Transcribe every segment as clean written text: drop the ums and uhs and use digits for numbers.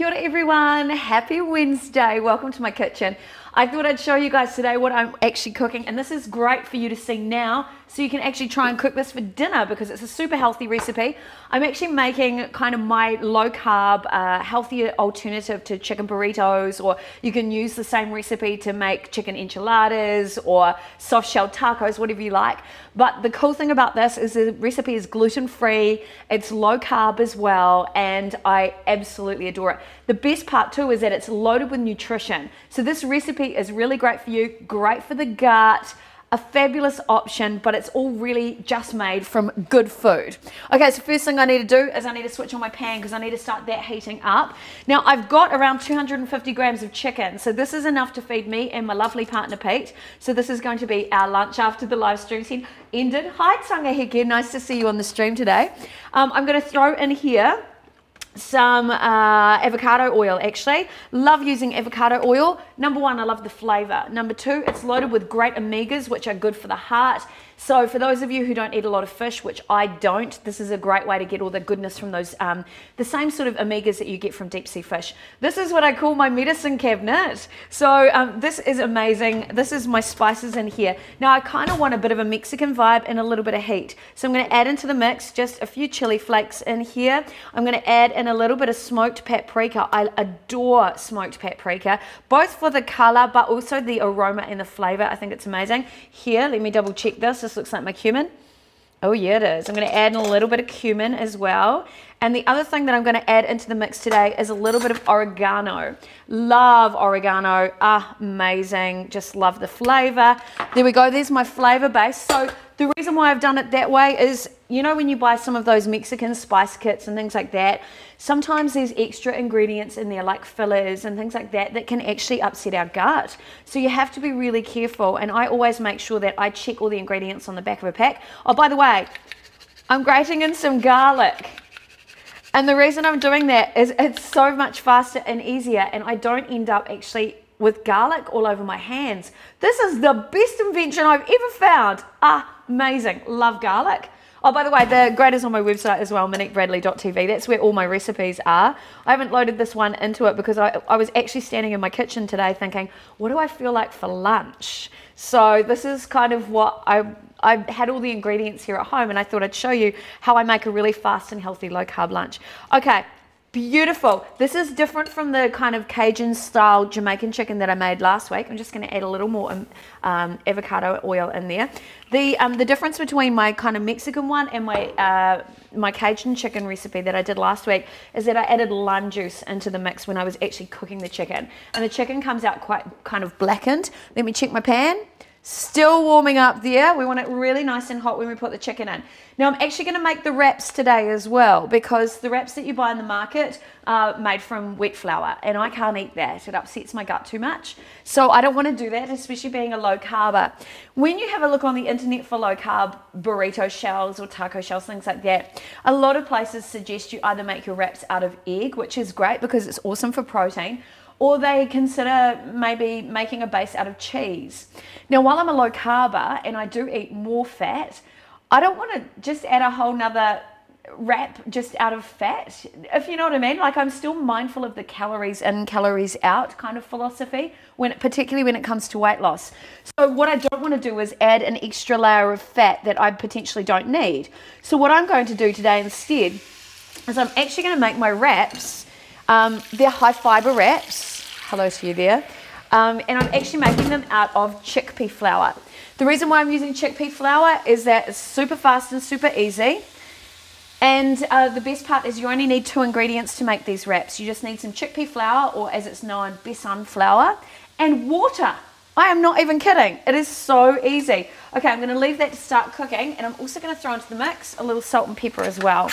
Kia ora everyone, happy Wednesday, welcome to my kitchen. I thought I'd show you guys today what I'm actually cooking, and this is great for you to see now so you can actually try and cook this for dinner because it's a super healthy recipe. I'm actually making kind of my low carb, healthier alternative to chicken burritos, or you can use the same recipe to make chicken enchiladas or soft shell tacos, whatever you like. But the cool thing about this is the recipe is gluten free, it's low carb as well, and I absolutely adore it. The best part too is that it's loaded with nutrition. So this recipe is really great for you, great for the gut, a fabulous option, but it's all really just made from good food. Okay, so first thing I need to do is I need to switch on my pan because I need to start that heating up. Now I've got around 250 grams of chicken, so this is enough to feed me and my lovely partner Pete. So this is going to be our lunch after the live stream ended. Hi Tanga Heke, nice to see you on the stream today. I'm going to throw in here some avocado oil. Actually love using avocado oil. Number one, I love the flavor. Number two, it's loaded with great omegas which are good for the heart. So for those of you who don't eat a lot of fish, which I don't, this is a great way to get all the goodness from those the same sort of omegas that you get from deep sea fish. This is what I call my medicine cabinet. So this is amazing. This is my spices in here. Now I kind of want a bit of a Mexican vibe and a little bit of heat, so I'm going to add into the mix just a few chili flakes in here. I'm going to add in a little bit of smoked paprika. I adore smoked paprika, both for the color but also the aroma and the flavor. I think it's amazing. Here, let me double check this. This looks like my cumin. Oh yeah, it is. I'm going to add in a little bit of cumin as well. And the other thing that I'm going to add into the mix today is a little bit of oregano. Love oregano. Amazing. Just love the flavor. There we go. There's my flavor base. So the reason why I've done it that way is, you know, when you buy some of those Mexican spice kits and things like that, sometimes there's extra ingredients in there like fillers and things like that that can actually upset our gut. So you have to be really careful, and I always make sure that I check all the ingredients on the back of a pack. Oh, by the way, I'm grating in some garlic. And the reason I'm doing that is it's so much faster and easier, and I don't end up actually with garlic all over my hands. This is the best invention I've ever found. Amazing. Love garlic. Oh, by the way, the grater's on my website as well, moniquebradley.tv. That's where all my recipes are. I haven't loaded this one into it because I was actually standing in my kitchen today thinking, what do I feel like for lunch? So this is kind of what I had all the ingredients here at home, and I thought I'd show you how I make a really fast and healthy low carb lunch. Okay, beautiful. This is different from the kind of Cajun style Jamaican chicken that I made last week. I'm just going to add a little more avocado oil in there. The difference between my kind of Mexican one and my Cajun chicken recipe that I did last week is that I added lime juice into the mix when I was actually cooking the chicken, and the chicken comes out quite kind of blackened. Let me check my pan. Still warming up there. We want it really nice and hot when we put the chicken in. Now I'm actually going to make the wraps today as well, because the wraps that you buy in the market are made from wheat flour, and I can't eat that. It upsets my gut too much. So I don't want to do that, especially being a low carber. When you have a look on the internet for low carb burrito shells or taco shells, things like that, a lot of places suggest you either make your wraps out of egg, which is great because it's awesome for protein, or they consider maybe making a base out of cheese. Now, while I'm a low carber and I do eat more fat, I don't want to just add a whole nother wrap just out of fat, if you know what I mean. Like, I'm still mindful of the calories in, calories out kind of philosophy, particularly when it comes to weight loss. So what I don't want to do is add an extra layer of fat that I potentially don't need. So what I'm going to do today instead is I'm actually going to make my wraps. They're high fiber wraps. Hello to you there. And I'm actually making them out of chickpea flour. The reason why I'm using chickpea flour is that it's super fast and super easy. And the best part is you only need 2 ingredients to make these wraps. You just need some chickpea flour, or as it's known, besan flour, and water. I am not even kidding. It is so easy. Okay, I'm going to leave that to start cooking, and I'm also going to throw into the mix a little salt and pepper as well.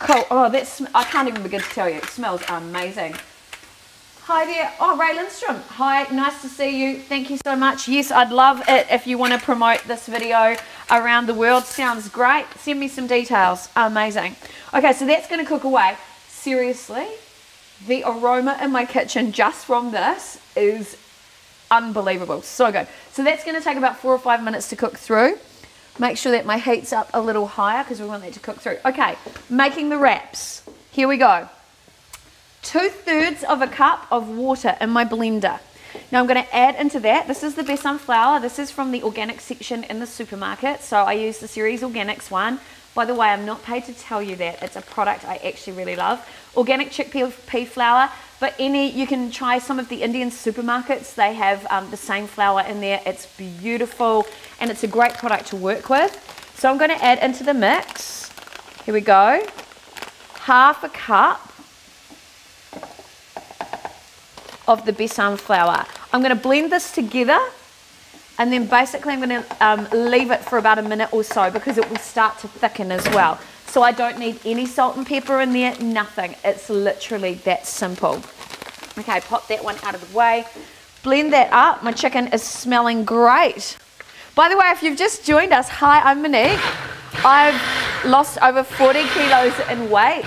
Cool. Oh, I can't even begin to tell you. It smells amazing. Hi there. Oh, Ray Lindstrom. Hi, nice to see you. Thank you so much. Yes, I'd love it if you want to promote this video around the world. Sounds great. Send me some details. Amazing. Okay, so that's going to cook away. Seriously, the aroma in my kitchen just from this is unbelievable. So good. So that's going to take about 4 or 5 minutes to cook through. Make sure that my heat's up a little higher because we want that to cook through. Okay, making the wraps. Here we go. 2/3 of a cup of water in my blender. Now I'm going to add into that, this is the besan flour. This is from the organic section in the supermarket. So I use the Series Organics one. By the way, I'm not paid to tell you that. It's a product I actually really love. Organic chickpea flour, but you can try some of the Indian supermarkets. They have the same flour in there. It's beautiful and it's a great product to work with. So I'm going to add into the mix, here we go, 1/2 cup of the besan flour. I'm going to blend this together, and then basically I'm going to leave it for about a minute or so because it will start to thicken as well. So I don't need any salt and pepper in there, nothing. It's literally that simple. Okay, pop that one out of the way. Blend that up. My chicken is smelling great. By the way, if you've just joined us, hi, I'm Monique. I've lost over 40 kilos in weight.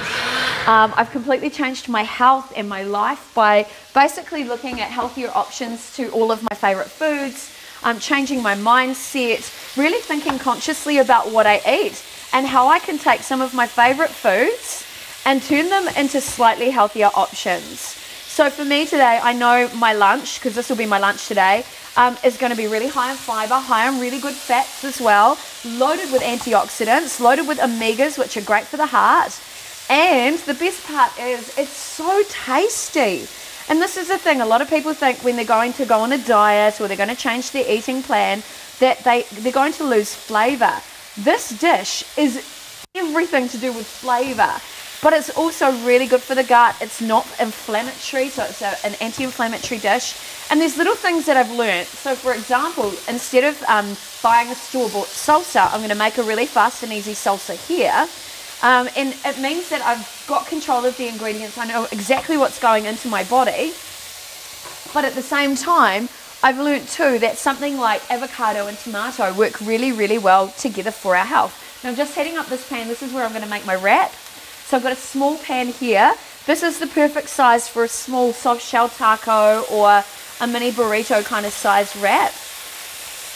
I've completely changed my health and my life by basically looking at healthier options to all of my favorite foods, changing my mindset, really thinking consciously about what I eat and how I can take some of my favorite foods and turn them into slightly healthier options. So for me today, I know my lunch, because this will be my lunch today, is going to be really high in fiber, high in really good fats as well, loaded with antioxidants, loaded with omegas, which are great for the heart. And the best part is it's so tasty. And this is the thing, a lot of people think when they're going to go on a diet or they're going to change their eating plan that they're going to lose flavor. This dish is everything to do with flavor, but it's also really good for the gut. It's not inflammatory, so it's an anti-inflammatory dish. And there's little things that I've learned. So for example, instead of buying a store-bought salsa, I'm going to make a really fast and easy salsa here. And it means that I've got control of the ingredients. I know exactly what's going into my body. But at the same time, I've learned too that something like avocado and tomato work really, really well together for our health. Now I'm just heating up this pan. This is where I'm going to make my wrap. So I've got a small pan here. This is the perfect size for a small soft shell taco or a mini burrito kind of size wrap.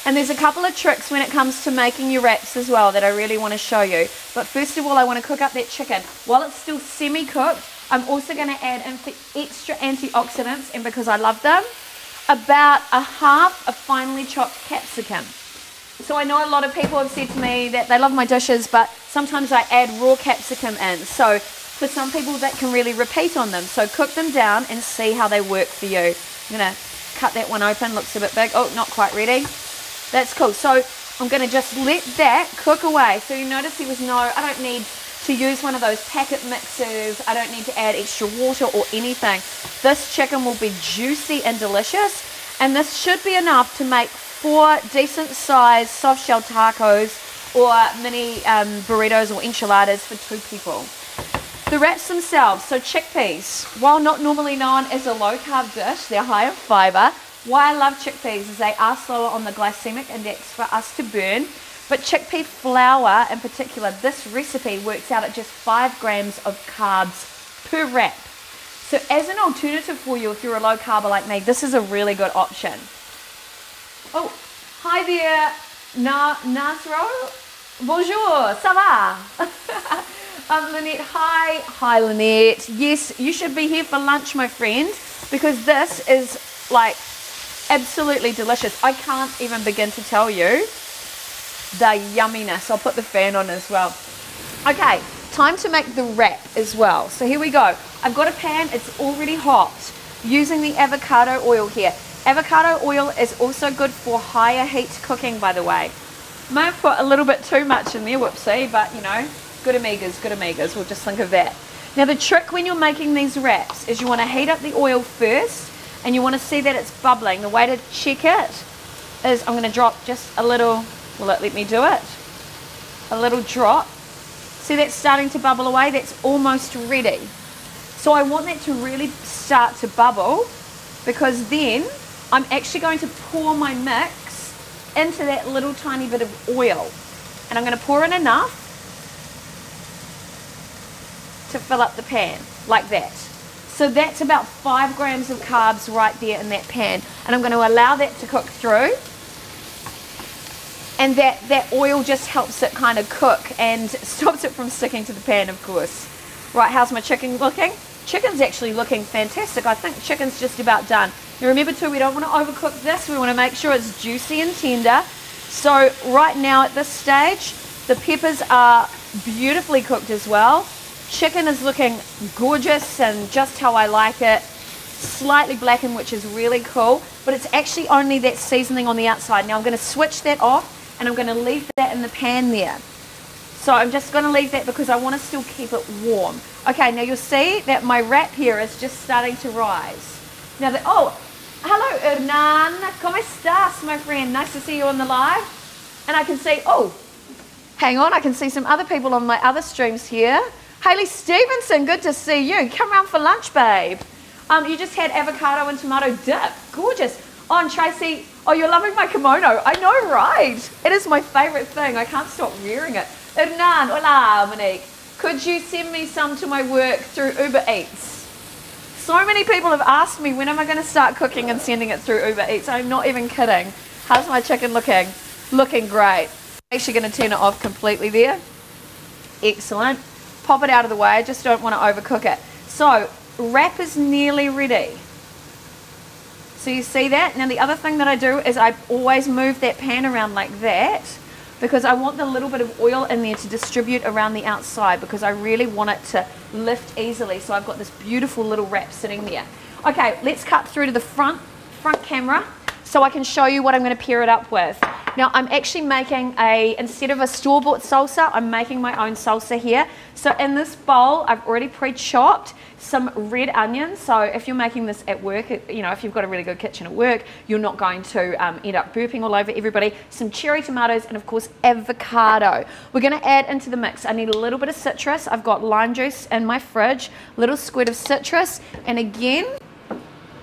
And there's a couple of tricks when it comes to making your wraps as well that I really want to show you. But first of all, I want to cook up that chicken. While it's still semi-cooked, I'm also going to add in for extra antioxidants, and because I love them, about 1/2 a finely chopped capsicum. So I know a lot of people have said to me that they love my dishes, but sometimes I add raw capsicum in. So for some people that can really repeat on them. So cook them down and see how they work for you. I'm going to cut that one open, looks a bit big. Oh, not quite ready. That's cool. So I'm going to just let that cook away. So you notice there was I don't need to use one of those packet mixers. I don't need to add extra water or anything. This chicken will be juicy and delicious. And this should be enough to make 4 decent sized soft shell tacos or mini burritos or enchiladas for 2 people. The wraps themselves, so chickpeas, while not normally known as a low carb dish, they're high in fiber. Why I love chickpeas is they are slower on the glycemic index for us to burn, but chickpea flour in particular, this recipe works out at just 5 grams of carbs per wrap. So as an alternative for you, if you're a low carber like me, this is a really good option. Oh, hi there, Nazro. Bonjour, ça va? Lynette, hi. Hi, Lynette. Yes, you should be here for lunch, my friend, because this is like absolutely delicious. I can't even begin to tell you the yumminess. I'll put the fan on as well. Okay, time to make the wrap as well. So here we go. I've got a pan, it's already hot, using the avocado oil here. Avocado oil is also good for higher heat cooking, by the way. May have put a little bit too much in there, whoopsie, but you know, good omegas, we'll just think of that. Now the trick when you're making these wraps is you want to heat up the oil first and you want to see that it's bubbling. The way to check it is I'm going to drop just a little, will it let me do it? A little drop. See that's starting to bubble away? That's almost ready. So I want that to really start to bubble because then I'm actually going to pour my mix into that little tiny bit of oil. And I'm going to pour in enough to fill up the pan, like that. So that's about 5 grams of carbs right there in that pan. And I'm going to allow that to cook through. And that oil just helps it kind of cook and stops it from sticking to the pan, of course. Right, how's my chicken looking? Chicken's actually looking fantastic. I think chicken's just about done. Now remember too, we don't want to overcook this. We want to make sure it's juicy and tender. So right now at this stage, the peppers are beautifully cooked as well. Chicken is looking gorgeous and just how I like it. Slightly blackened, which is really cool, but it's actually only that seasoning on the outside. Now I'm going to switch that off and I'm going to leave that in the pan there. So I'm just going to leave that because I want to still keep it warm. Okay, now you'll see that my wrap here is just starting to rise. Now oh, hello Hernan, ¿cómo estás, my friend? Nice to see you on the live. And I can see, oh, hang on, I can see some other people on my other streams here. Haley Stevenson, good to see you. Come around for lunch, babe. You just had avocado and tomato dip. Gorgeous. Oh, and Tracy, oh, you're loving my kimono. I know, right? It is my favorite thing. I can't stop wearing it. Hernan, hola, Monique. Could you send me some to my work through Uber Eats? So many people have asked me, when am I going to start cooking and sending it through Uber Eats? I'm not even kidding. How's my chicken looking? Looking great. Actually going to turn it off completely there. Excellent. Pop it out of the way. I just don't want to overcook it. So, wrap is nearly ready. So you see that? Now the other thing that I do is I always move that pan around like that because I want the little bit of oil in there to distribute around the outside because I really want it to lift easily. So I've got this beautiful little wrap sitting there. Okay, let's cut through to the front camera so I can show you what I'm going to pair it up with. Now I'm actually making instead of a store-bought salsa, I'm making my own salsa here. So in this bowl, I've already pre-chopped some red onions. So if you're making this at work, you know, if you've got a really good kitchen at work, you're not going to end up burping all over everybody. Some cherry tomatoes and of course avocado. We're going to add into the mix. I need a little bit of citrus. I've got lime juice in my fridge, little squirt of citrus, and again,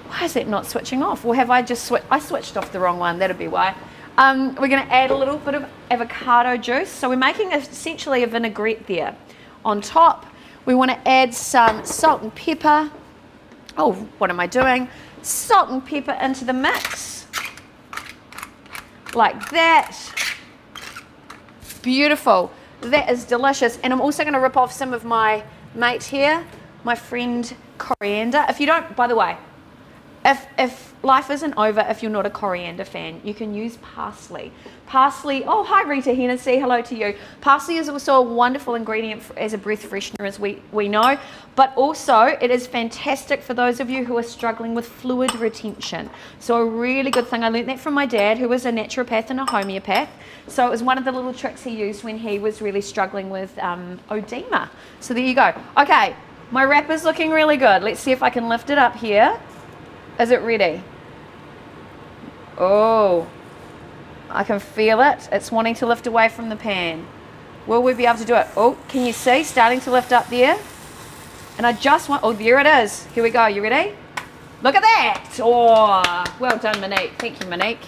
why is that not switching off? Or have I just I switched off the wrong one, that'll be why. We're going to add a little bit of avocado juice. So we're making essentially a vinaigrette there. On top, we want to add some salt and pepper. Oh, what am I doing? Salt and pepper into the mix. Like that. Beautiful. That is delicious. And I'm also going to rip off some of my mate here, my friend coriander. If you don't, by the way, if life isn't over, if you're not a coriander fan, you can use parsley. Parsley, oh hi Rita Hennessy, hello to you. Parsley is also a wonderful ingredient as a breath freshener, as we know, but also it is fantastic for those of you who are struggling with fluid retention. So a really good thing, I learned that from my dad, who was a naturopath and a homeopath. So it was one of the little tricks he used when he was really struggling with edema. So there you go. Okay, my wrap is looking really good. Let's see if I can lift it up here. Is it ready? Oh, I can feel it. It's wanting to lift away from the pan. Will we be able to do it? Oh, can you see? Starting to lift up there. And I just want, oh, there it is. Here we go. You ready? Look at that. Oh, well done, Monique. Thank you, Monique.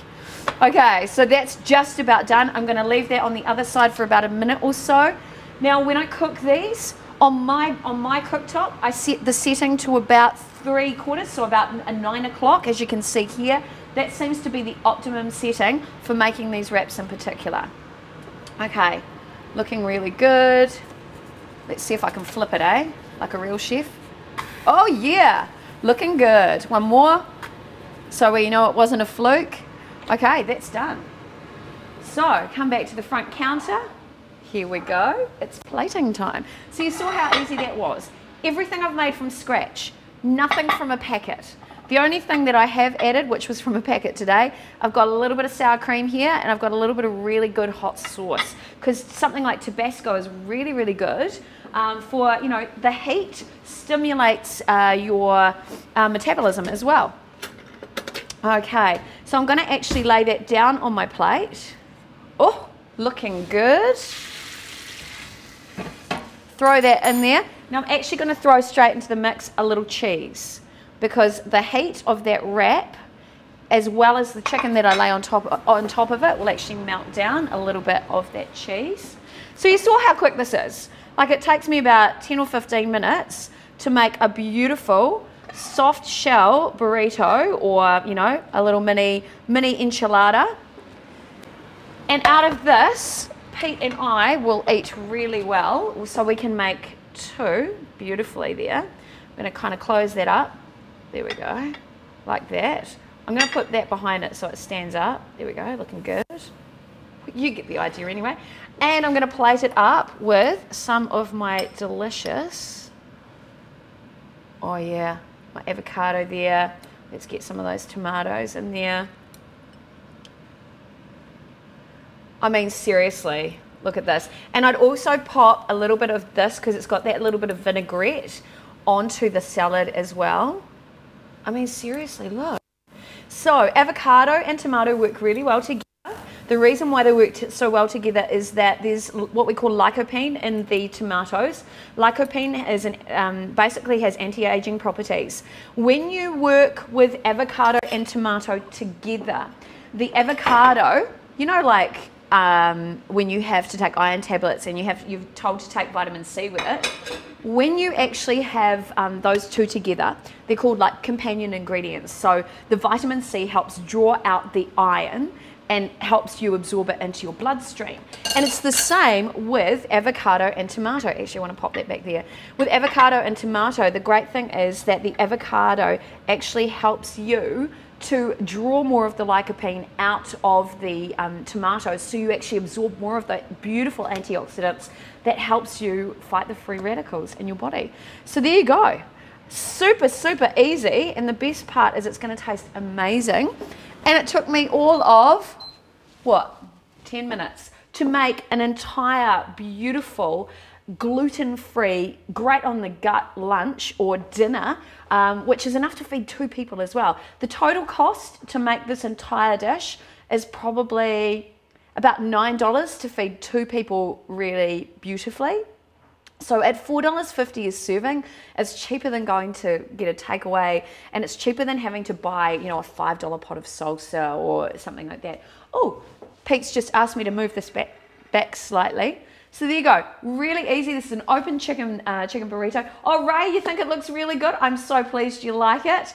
Okay, so that's just about done. I'm going to leave that on the other side for about a minute or so. Now, when I cook these, on my cooktop, I set the setting to about 3/4, so about a 9 o'clock, as you can see here. That seems to be the optimum setting for making these wraps in particular. Okay, looking really good. Let's see if I can flip it, like a real chef. Oh yeah, looking good. One more, so we know it wasn't a fluke. Okay, that's done. So, come back to the front counter. Here we go. It's plating time. So you saw how easy that was. Everything I've made from scratch. Nothing from a packet. The only thing that I have added, which was from a packet today, I've got a little bit of sour cream here and I've got a little bit of really good hot sauce, because something like Tabasco is really, really good for, you know, the heat stimulates your metabolism as well. Okay, so I'm going to actually lay that down on my plate. Oh, looking good. Throw that in there. Now I'm actually going to throw straight into the mix a little cheese, because the heat of that wrap, as well as the chicken that I lay on top of it, will actually melt down a little bit of that cheese. So you saw how quick this is. Like, it takes me about 10 or 15 minutes to make a beautiful soft shell burrito, or, you know, a little mini enchilada. And out of this, Pete and I will eat really well, so we can make two beautifully there. I'm going to kind of close that up. There we go, like that. I'm going to put that behind it so it stands up. There we go, looking good. You get the idea anyway. And I'm going to plate it up with some of my delicious, oh yeah, my avocado there. Let's get some of those tomatoes in there. I mean, seriously, look at this. And I'd also pop a little bit of this because it's got that little bit of vinaigrette onto the salad as well. I mean, seriously, look. So avocado and tomato work really well together. The reason why they work so well together is that there's what we call lycopene in the tomatoes. Lycopene is basically has anti-aging properties. When you work with avocado and tomato together, the avocado, you know, like when you have to take iron tablets and you're told to take vitamin C with it, when you actually have those two together, they're called like companion ingredients. So the vitamin C helps draw out the iron and helps you absorb it into your bloodstream. And it's the same with avocado and tomato. Actually, I want to pop that back there. With avocado and tomato, the great thing is that the avocado actually helps you to draw more of the lycopene out of the tomatoes, so you actually absorb more of the beautiful antioxidants that helps you fight the free radicals in your body. So there you go. Super, super easy, and the best part is it's going to taste amazing. And it took me all of, what, 10 minutes to make an entire beautiful gluten-free, great on the gut lunch or dinner, which is enough to feed 2 people as well. The total cost to make this entire dish is probably about $9 to feed 2 people really beautifully. So at $4.50 a serving, it's cheaper than going to get a takeaway, and it's cheaper than having to buy, you know, a $5 pot of salsa or something like that. Oh, Pete's just asked me to move this back slightly. So there you go, really easy. This is an open chicken burrito. Oh, Ray, you think it looks really good? I'm so pleased you like it.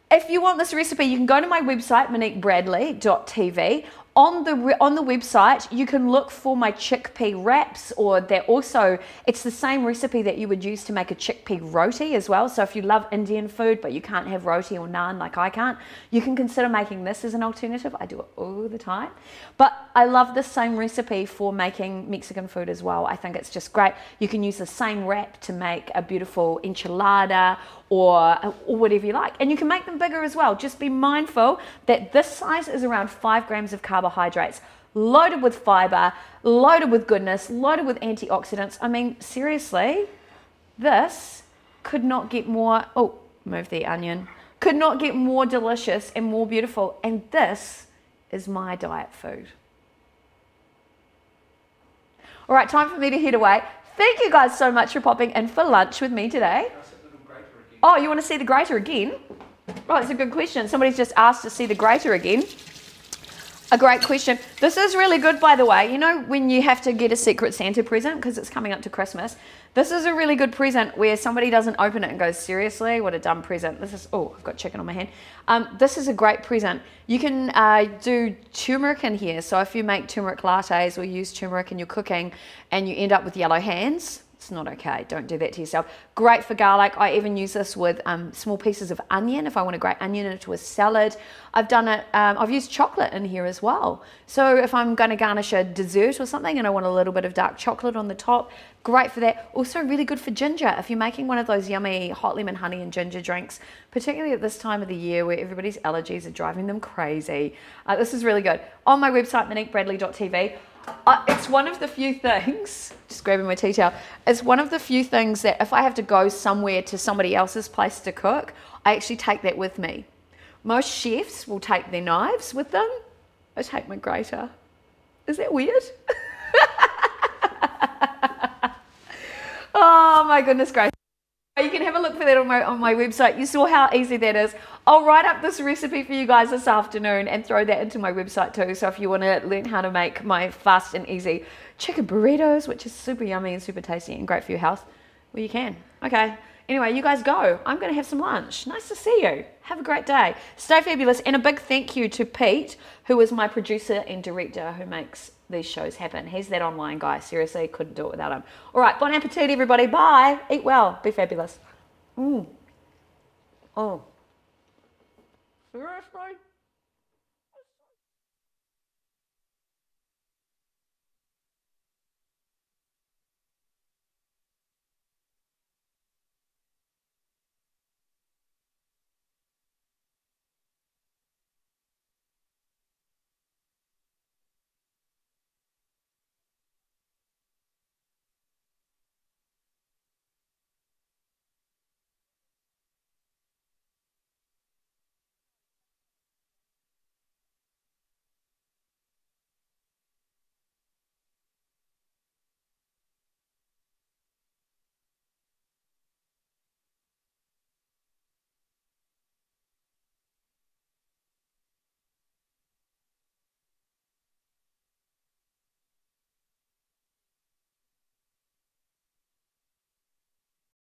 If you want this recipe, you can go to my website, moniquebradley.tv. On the website, you can look for my chickpea wraps, or they're also, it's the same recipe that you would use to make a chickpea roti as well. So if you love Indian food, but you can't have roti or naan like I can't, you can consider making this as an alternative. I do it all the time. But I love this same recipe for making Mexican food as well. I think it's just great. You can use the same wrap to make a beautiful enchilada or whatever you like. And you can make them bigger as well. Just be mindful that this size is around 5 grams of carbohydrates, loaded with fiber, loaded with goodness, loaded with antioxidants. I mean, seriously, this could not get more, oh, move the onion, could not get more delicious and more beautiful. And this is my diet food. All right, time for me to head away. Thank you guys so much for popping in for lunch with me today. Oh, you want to see the grater again? Oh, it's a good question. Somebody's just asked to see the grater again. A great question. This is really good, by the way. You know, when you have to get a Secret Santa present because it's coming up to Christmas, this is a really good present where somebody doesn't open it and goes, seriously, what a dumb present. This is, oh, I've got chicken on my hand. This is a great present. You can do turmeric in here. So if you make turmeric lattes or use turmeric in your cooking and you end up with yellow hands, it's not okay. Don't do that to yourself. Great for garlic. I even use this with small pieces of onion if I want to grate onion into a salad. I've done it, I've used chocolate in here as well. So if I'm going to garnish a dessert or something and I want a little bit of dark chocolate on the top, great for that. Also really good for ginger. If you're making one of those yummy hot lemon honey and ginger drinks, particularly at this time of the year where everybody's allergies are driving them crazy. This is really good. On my website, moniquebradley.tv, it's one of the few things, just grabbing my tea towel, it's one of the few things that if I have to go somewhere to somebody else's place to cook, I actually take that with me. Most chefs will take their knives with them. I take my grater. Is that weird? Oh my goodness gracious. You can have a look for that on my website. You saw how easy that is. I'll write up this recipe for you guys this afternoon and throw that into my website too. So if you want to learn how to make my fast and easy chicken burritos, which is super yummy and super tasty and great for your health, well, you can. Okay. Anyway, you guys go. I'm going to have some lunch. Nice to see you. Have a great day. Stay fabulous. And a big thank you to Pete, who is my producer and director who makes these shows happen. He's that online guy. Seriously, couldn't do it without him. All right, bon appetit, everybody. Bye. Eat well. Be fabulous. Oh. Seriously?